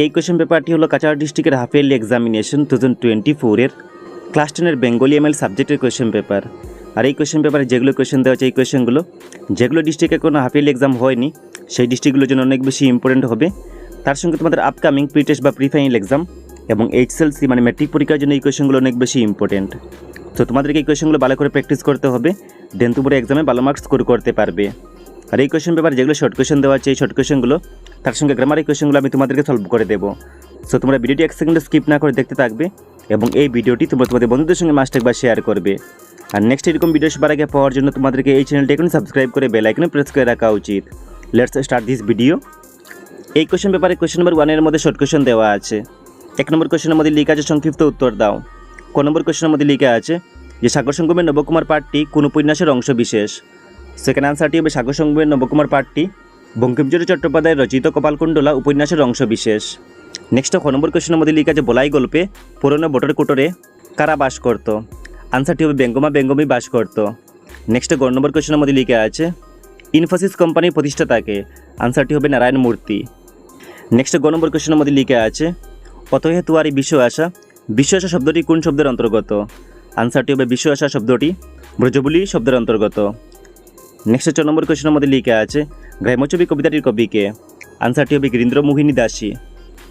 এই কোয়েশ্চেন পেপারটি হলো কাচার ডিস্ট্রিক্টের half yearly examination 2024 class 10 Bengali ML সাবজেক্টের কোয়েশ্চেন পেপার। আর এই কোয়েশ্চেন পেপারে যেগুলো কোয়েশ্চেন দেওয়া আছে এই কোয়েশ্চেনগুলো যেগুলো ডিস্ট্রিক্টে কোনো হাফ ইয়ারলি এক্সাম হয়নি সেই ডিস্ট্রিক্টগুলোর জন্য অনেক বেশি ইম্পর্টেন্ট হবে। তার সঙ্গে তোমাদের আপকামিং প্রি টেস্ট বা প্রি ফাইনাল এক্সাম এবং HSLC মানে ম্যাট্রিক পরীক্ষার জন্য এই কোয়েশ্চেনগুলো অনেক বেশি ইম্পর্টেন্ট। তো তোমাদেরকে এই কোয়েশ্চেনগুলো ভালো করে প্র্যাকটিস করতে হবে, দেন তোমরা এক্সামে ভালো মার্কস স্কোর করতে পারবে। আর এই কোয়েশ্চেন পেপার যেগুলো শর্ট কোয়েশ্চেন দেওয়া আছে এই শর্ট কোয়েশ্চেনগুলো তার সঙ্গে গ্রামারের কোয়েশ্চেনগুলো আমি তোমাদেরকে সলভ করে দেবো। সো তোমরা ভিডিওটি 1 সেকেন্ড স্কিপ না করে দেখতে থাকবে এবং এই ভিডিওটি তোমরা তোমাদের বন্ধুদের সঙ্গে মাস্ট একবার শেয়ার করবে। আর নেক্সট এরকম ভিডিও সবার আগে পাওয়ার জন্য তোমাদেরকে এই চ্যানেলটি এখন সাবস্ক্রাইব করে বেল আইকনে প্রেস করে রাখা উচিত। Let's start this video. এই কোয়েশ্চেন পেপারে কোয়েশ্চেন নাম্বার 1 এর মধ্যে শর্ট কোয়েশ্চেন দেওয়া আছে। 1 নম্বর কোয়েশ্চেনের মধ্যে লেখা আছে সংক্ষিপ্ত উত্তর দাও। ক নম্বর কোয়েশ্চেনের মধ্যে লেখা আছে যে সাগর সঙ্গমের নবকুমার পাঠটি কোন উপন্যাসের অংশ বিশেষ। সেকেন্ড আনসারটি হবে সাগর সঙ্গমের নবকুমার পাঠটি বঙ্কিমচন্দ্র চট্টোপাধ্যায়ের রচিত কপালকুণ্ডলা উপন্যাসের অংশ বিশেষ। নেক্সট খ নম্বর কোয়েশ্চেনের মধ্যে লেখা আছে বলাই গল্পে পুরনো বটের কুটরে কারা বাস করত। আনসারটি হবে বেঙ্গমা বেঙ্গমি বাস করত। নেক্সট গ নম্বর কোয়েশ্চেনের মধ্যে লেখা আছে ইনফোসিস কোম্পানির প্রতিষ্ঠাতাকে। আনসারটি হবে নারায়ণ মূর্তি। নেক্সট গ নম্বর কোয়েশ্চেনের মধ্যে লেখা আছে অতহে তুয়ারি বিশ্ব আশা। বিশ্ব আশা শব্দটি কোন শব্দের অন্তর্গত। আনসারটি হবে বিশ্ব আশা শব্দটি ব্রজবুলি শব্দের অন্তর্গত। নেক্সট 4 নম্বর কোয়েশ্চেনের মধ্যে লেখা আছে গ্রাম্যছবি কবিতাটির কবিকে। আনসারটি হবে গিরীন্দ্রমোহিনী দাসী।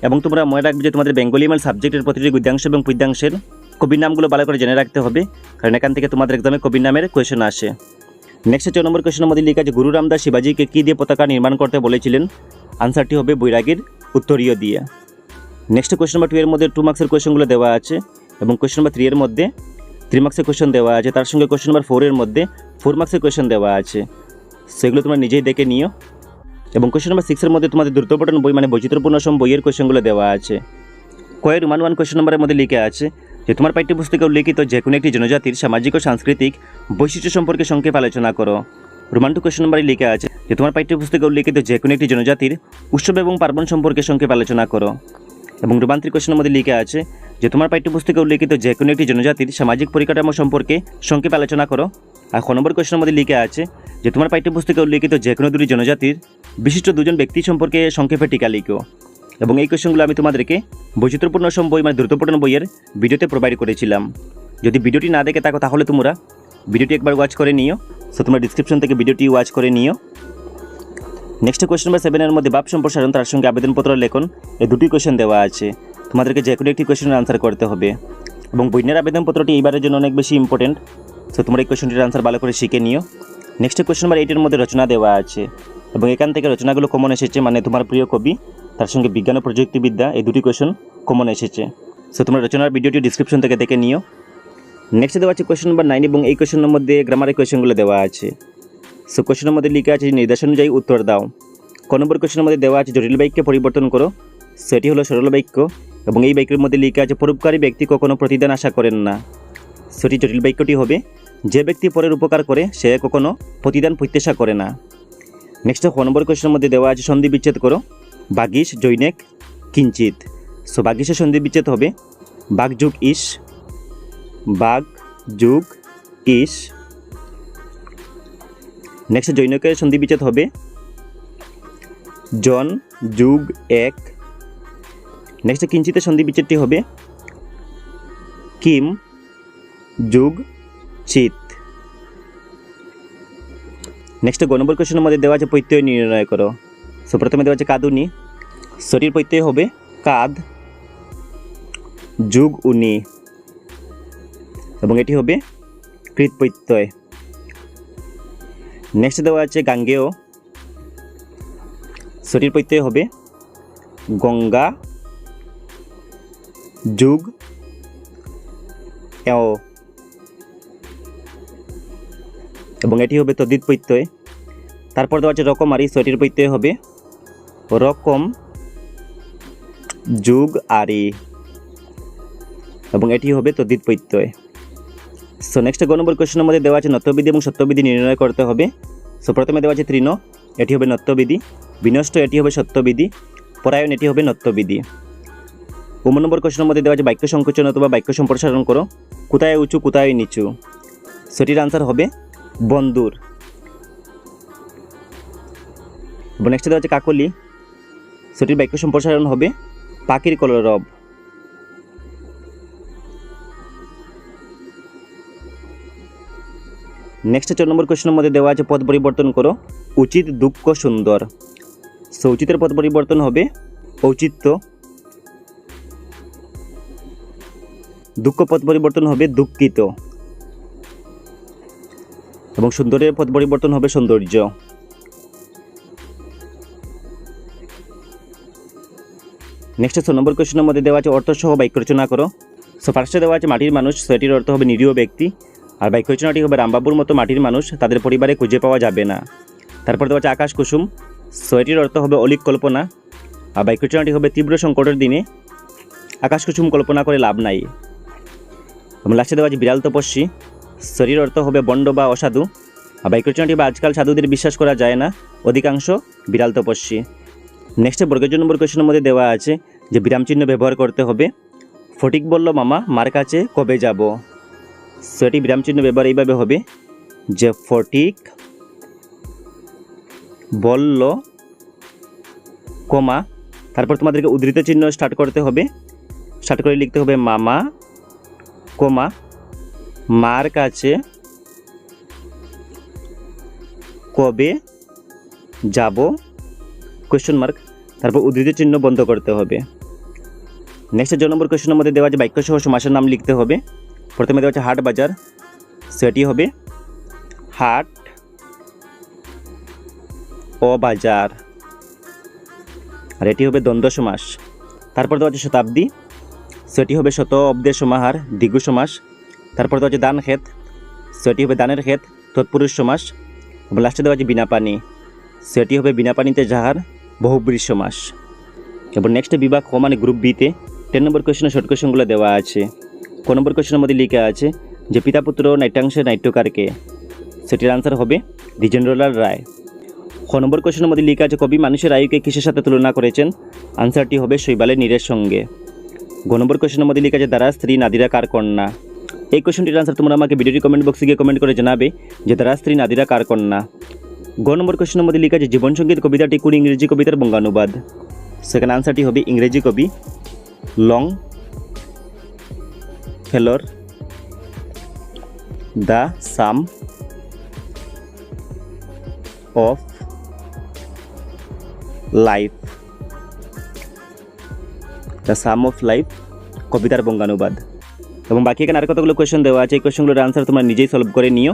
এবং তোমরা মনে রাখবে যে তোমাদের বেঙ্গলি এমএল সাবজেক্টের প্রতিটি গদ্যাংশ এবং পদ্যাংশের কবির নামগুলো ভালো করে জেনে রাখতে হবে, কারণ এখান থেকে তোমাদের এক্সামে কবির নামের কোয়েশ্চেন আসে। নেক্সট 4 নম্বর কোয়েশ্চেনের মধ্যে লেখা আছে গুরু রামদাস শিবাজিকে কী দিয়ে পতাকা নির্মাণ করতে বলেছিলেন। আনসারটি হবে বৈরাগীর উত্তরীয় দিয়ে। নেক্সট কোয়েশ্চেন নাম্বার 2 এর মধ্যে 2 মার্কসের কোয়েশ্চেনগুলো দেওয়া আছে এবং কোয়েশ্চেন নাম্বার 3 এর মধ্যে 3 মার্কসের কোয়েশ্চেন দেওয়া আছে। তার সঙ্গে কোয়েশ্চেন নাম্বার 4 এর মধ্যে 4 মার্কসের কোয়েশ্চেন দেওয়া আছে, সেগুলো তোমরা নিজেই দেখে নিও। এবং কোয়েশ্চেন নাম্বার 6 এর মধ্যে তোমাদের দ্রুতপঠন বই মানে বৈচিত্র্যপূর্ণ অসম বইয়ের কোয়েশ্চেনগুলো দেওয়া আছে। কয়ের রোমান 1 কোয়েশ্চেন নাম্বারের মধ্যে লেখা আছে যে তোমার পাঠ্যপুস্তকে উল্লেখিত যে কোনো একটি জনজাতির সামাজিক ও সাংস্কৃতিক বৈশিষ্ট্য সম্পর্কে সংক্ষেপে আলোচনা করো। রোমান 2 কোয়েশ্চেন নাম্বারে লেখা আছে যে তোমার পাঠ্যপুস্তকে উল্লেখিত যে কোনো একটি জনজাতির উৎসব এবং পার্বণ সম্পর্কে সংক্ষেপে আলোচনা করো। এবং রোমান 3 কোয়েশ্চেনের মধ্যে লেখা আছে যে তোমার পাঠ্যপুস্তকে উল্লেখিত যে কোনো একটি জনজাতির সামাজিক পরিকাঠামো সম্পর্কে সংক্ষেপে আলোচনা করো। আর খ নম্বর কোয়েশ্চেনের মধ্যে লেখা আছে যে তোমার পাঠ্যপুস্তকে উল্লেখিত যে কোনো দুটি জনজাতির বিশিষ্ট 2 জন ব্যক্তি সম্পর্কে সংক্ষেপে টিকা লিখো। এবং এই কোয়েশ্চেনগুলো আমি তোমাদেরকে বৈচিত্র্যপূর্ণ অসম বই মানে দ্রুতপঠন বইয়ের ভিডিওতে প্রোভাইড করেছিলাম। যদি ভিডিওটি না দেখে থাকো তাহলে তোমরা ভিডিওটি একবার ওয়াচ করে নিও। সো তোমরা ডিসক্রিপশন থেকে ভিডিওটি ওয়াচ করে নিও। নেক্সট কোয়েশ্চেন নাম্বার 7 এর মধ্যে ভাব সম্প্রসারণ তার সঙ্গে আবেদনপত্র লেখন এই দুটি কোয়েশ্চেন দেওয়া আছে। তোমাদেরকে যে কোনো একটি কোয়েশ্চেনের আনসার করতে হবে এবং বইনের আবেদনপত্রটি এইবারের জন্য অনেক বেশি ইম্পর্টেন্ট। সো তোমরা এই কোয়েশ্চনটির আনসার ভালো করে শিখে নিও। নেক্সট কোয়েশ্চেন নাম্বার 8 এর মধ্যে রচনা দেওয়া আছে এবং এখান থেকে রচনাগুলো কমন এসেছে, মানে তোমার প্রিয় কবি তার সঙ্গে বিজ্ঞান ও প্রযুক্তিবিদ্যা এই দুটি কোয়েশ্চেন কমন এসেছে। সো তোমরা রচনার ভিডিওটি ডিসক্রিপশন থেকে দেখে নিও। নেক্সট দেওয়া আছে কোয়েশ্চেন নাম্বার 9 এবং এই কোয়েশ্চেনের মধ্যে গ্রামারের কোয়েশ্চেনগুলো দেওয়া আছে। সো কোয়েশ্চেনের মধ্যে লেখা আছে নির্দেশ অনুযায়ী উত্তর দাও। ক নম্বর কোয়েশ্চেনের মধ্যে দেওয়া আছে জটিল বাক্যে পরিবর্তন করো, সেটি হলো সরল বাক্য। এবং এই বাক্যের মধ্যে লেখা আছে পরোপকারী ব্যক্তি কখনো প্রতিদান আশা করেন না। সেটি জটিল বাক্যটি হবে যে ব্যক্তি পরের উপকার করে সে কখনো প্রতিদান প্রত্যাশা করে না। নেক্সট খ নম্বর কোয়েশ্চেনের মধ্যে দেওয়া আছে সন্ধি বিচ্ছেদ করো, বাগিশ জৈনেক কিঞ্চিত। সো বাগিশের সন্ধি বিচ্ছেদ হবে বাগ যুগ ইস, বাগ যুগ ইস। নেক্সট জৈনকের সন্ধি বিচ্ছেদ হবে জন যুগ এক। নেক্সট কিঞ্চিতের সন্ধি বিচ্ছেদটি হবে কিম যুগ চিত। নেক্সট গ নম্বর কোয়েশ্চেনের মধ্যে দেওয়া আছে প্রত্যয় নির্ণয় করো। সো প্রথমে দেওয়া আছে কাদুনি, সটির প্রত্যয় হবে কাদ যুগ উনি এবং এটি হবে কৃত প্রত্যয়। নেক্সট দেওয়া আছে গাঙ্গেয়, সটির প্রত্যয় হবে গঙ্গা যুগ এও এবং এটি হবে তদ্ধিত প্রত্যয়। তারপর দেওয়া আছে রকমারি, সটির প্রত্যয় হবে রকম যুগ আরি এবং এটি হবে তদ্ধিত প্রত্যয়। সো নেক্সট গ নম্বর কোয়েশ্চেনের মধ্যে দেওয়া আছে নত্যবিধি এবং সত্যবিধি নির্ণয় করতে হবে। সো প্রথমে দেওয়া আছে তৃণ, এটি হবে নত্যবিধি, বিনষ্ট এটি হবে সত্যবিধি, পরায়ণ এটি হবে নত্যবিধি। 9 নম্বর কোয়েশ্চেনের মধ্যে দেওয়া আছে বাক্য সংকোচন অথবা বাক্য সম্প্রসারণ করো, কোথায় উঁচু কোথায় নিচু। সেটির আনসার হবে বন্দুর। এবং নেক্সট দেওয়া আছে কাকলি, সেটির বাক্য সম্প্রসারণ হবে পাখির কলরব। নেক্সট 4 নম্বর কোয়েশ্চেনের মধ্যে দেওয়া আছে পদ পরিবর্তন করো। উচিত, দুঃখ, সুন্দর। সো উচিতের পদ পরিবর্তন হবে ঔচিত্য, দুঃখ পদ পরিবর্তন হবে দুঃখিত, এবং সুন্দরের পদ পরিবর্তন হবে সৌন্দর্য। নেক্সট 6 নম্বর কোয়েশ্চেনের মধ্যে দেওয়া আছে অর্থ সহ বাক্য রচনা করো। সো ফার্স্টে দেওয়া আছে মাটির মানুষ, সো এটির অর্থ হবে নিরীহ ব্যক্তি। আর বাক্য রচনাটি হবে রামবাবুর মতো মাটির মানুষ তাদের পরিবারে খুঁজে পাওয়া যাবে না। তারপর দেওয়া আছে আকাশ কুসুম, সো এটির অর্থ হবে অলিক কল্পনা। আর বাক্য রচনাটি হবে তীব্র সংকটের দিনে আকাশ কুসুম কল্পনা করে লাভ নাই। এবং লাস্টে দেওয়া আছে বিড়াল তপস্বী, সো এটির অর্থ হবে বন্ড বা অসাধু। আর বাক্য রচনাটি হবে আজকাল সাধুদের বিশ্বাস করা যায় না, অধিকাংশ বিড়াল তপস্বী। নেক্সটে বর্গের নম্বর কোয়েশ্চেনের মধ্যে দেওয়া আছে যে বিরাম চিহ্ন ব্যবহার করতে হবে। ফটিক বলল মামা মার কাছে কবে যাব। সো এটি বিরাম চিহ্ন ব্যবহার এইভাবে হবে যে ফটিক বলল কমা, তারপর তোমাদেরকে উদ্ধৃত চিহ্ন স্টার্ট করতে হবে। স্টার্ট করে লিখতে হবে মামা কমা মার কাছে কবে যাব কোয়েশ্চন মার্ক, তারপর উদ্ধৃত চিহ্ন বন্ধ করতে হবে। নেক্সট 4 নম্বর কোয়েশ্চেনের মধ্যে দেওয়া আছে বাক্য সহ সমাসের নাম লিখতে হবে। প্রথমে দেওয়া আছে হাট বাজার, সেটি হবে হাট ও বাজার, আর এটি হবে দ্বন্দ্ব সমাস। তারপর দেওয়া আছে শতাব্দী, সেটি হবে শত অব্দের সমাহার দ্বিগু সমাস। তারপর দেওয়া আছে দান ক্ষেত, সেটি হবে দানের ক্ষেত তৎপুরুষ সমাস। এবং লাস্টে দেওয়া আছে বিনা পানি, সেটি হবে বিনা পানিতে যাহার বহুব্রী সমাস। এবং নেক্সট বিভাগ খ মানে গ্রুপ বিতে 10 নম্বর কোয়েশ্চেনের শর্ট কোয়েশ্চেনগুলো দেওয়া আছে। ক নম্বর কোয়েশ্চেনের মধ্যে লেখা আছে যে পিতা পুত্র নাট্যাংশের নাট্যকার কে, সেটির আনসার হবে দ্বিজেন্দ্রলাল রায়। খ নম্বর কোয়েশ্চেনের মধ্যে লেখা আছে কবি মানুষের আয়ুকে কিসের সাথে তুলনা করেছেন, আনসারটি হবে শৈবালের নীরের সঙ্গে। গ নম্বর কোয়েশ্চেনের মধ্যে লেখা আছে দ্বারা স্ত্রী নাদিরা কার কন্যা। এই কোয়েশ্চনটির আনসার তোমরা আমাকে ভিডিওটি কমেন্ট বক্সে গিয়ে কমেন্ট করে জানাবে যে দ্বারা স্ত্রী নাদিরা কার কন্যা। গ নম্বর কোয়েশ্চেনের মধ্যে লেখা আছে জীবনসঙ্গীত কবিতাটি কোন ইংরেজি কবিতার বঙ্গানুবাদ, সেখানে আনসারটি হবে ইংরেজি কবি long ফেলোর the some of life, the some of life কবিতার বঙ্গানুবাদ। এবং বাকি এখানে আর কতগুলো কোয়েশ্চেন দেওয়া আছে, এই কোয়েশ্চেনগুলোর আনসার তোমরা নিজেই সলভ করে নিও।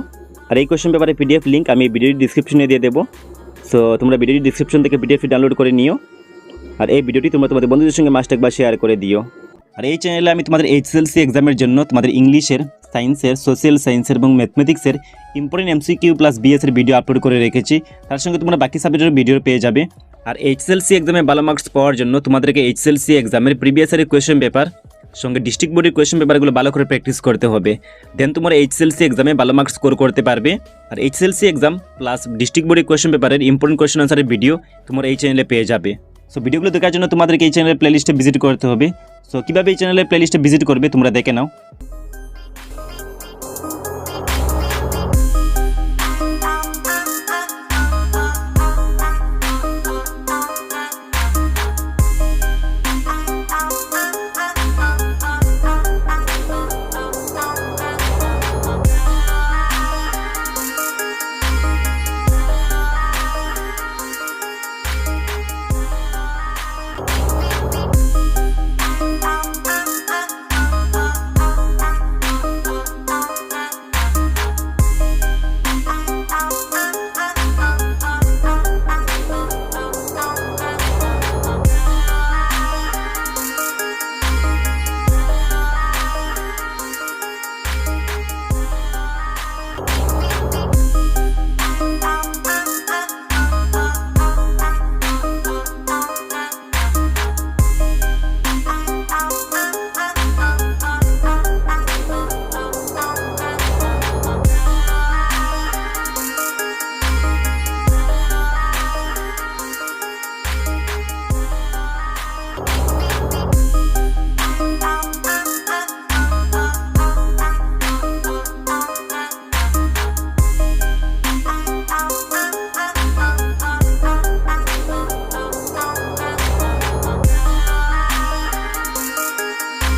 আর এই কোয়েশ্চেন পেপারে পিডিএফ লিঙ্ক আমি ভিডিওর ডিসক্রিপশনে দিয়ে দেবো, সো তোমরা ভিডিওর ডিসক্রিপশন থেকে পিডিএফ ডাউনলোড করে নিও। আর এই ভিডিওটি তোমরা তোমাদের বন্ধুদের সঙ্গে মাস্ট একবার শেয়ার করে দিও। আর এই চ্যানেলে আমি তোমাদের HSLC এক্সামের জন্য তোমাদের ইংলিশের, সায়েন্সের, সোশ্যাল সায়েন্সের এবং ম্যাথমেটিক্সের ইম্পর্টেন্ট MCQ প্লাস BS এর ভিডিও আপলোড করে রেখেছি। তার সঙ্গে তোমরা বাকি সাবজেক্টের ভিডিও পেয়ে যাবে। আর HSLC এক্সামে ভালো মার্কস পাওয়ার জন্য তোমাদেরকে HSLC এক্সামের প্রিভিয়াস ইয়ারের কোয়েশ্চেন পেপার সঙ্গে ডিস্ট্রিক্ট বোর্ডের কোয়েশ্চেন পেপারগুলো ভালো করে প্র্যাকটিস করতে হবে, দেন তোমরা HSLC এক্সামে ভালো মার্কস স্কোর করতে পারবে। আর HSLC এক্সাম প্লাস ডিস্ট্রিক্ট বোর্ডের কোয়েশ্চেন পেপারের ইম্পর্টেন্ট কোয়েশ্চেন আনসারের ভিডিও তোমরা এই চ্যানেলে পেয়ে যাবে। সো ভিডিওগুলো দেখার জন্য তোমাদেরকে এই চ্যানেলের প্লেলিস্টে ভিজিট করতে হবে। সো কীভাবে এই চ্যানেলের প্লেলিস্টে ভিজিট করবে তোমরা দেখে নাও।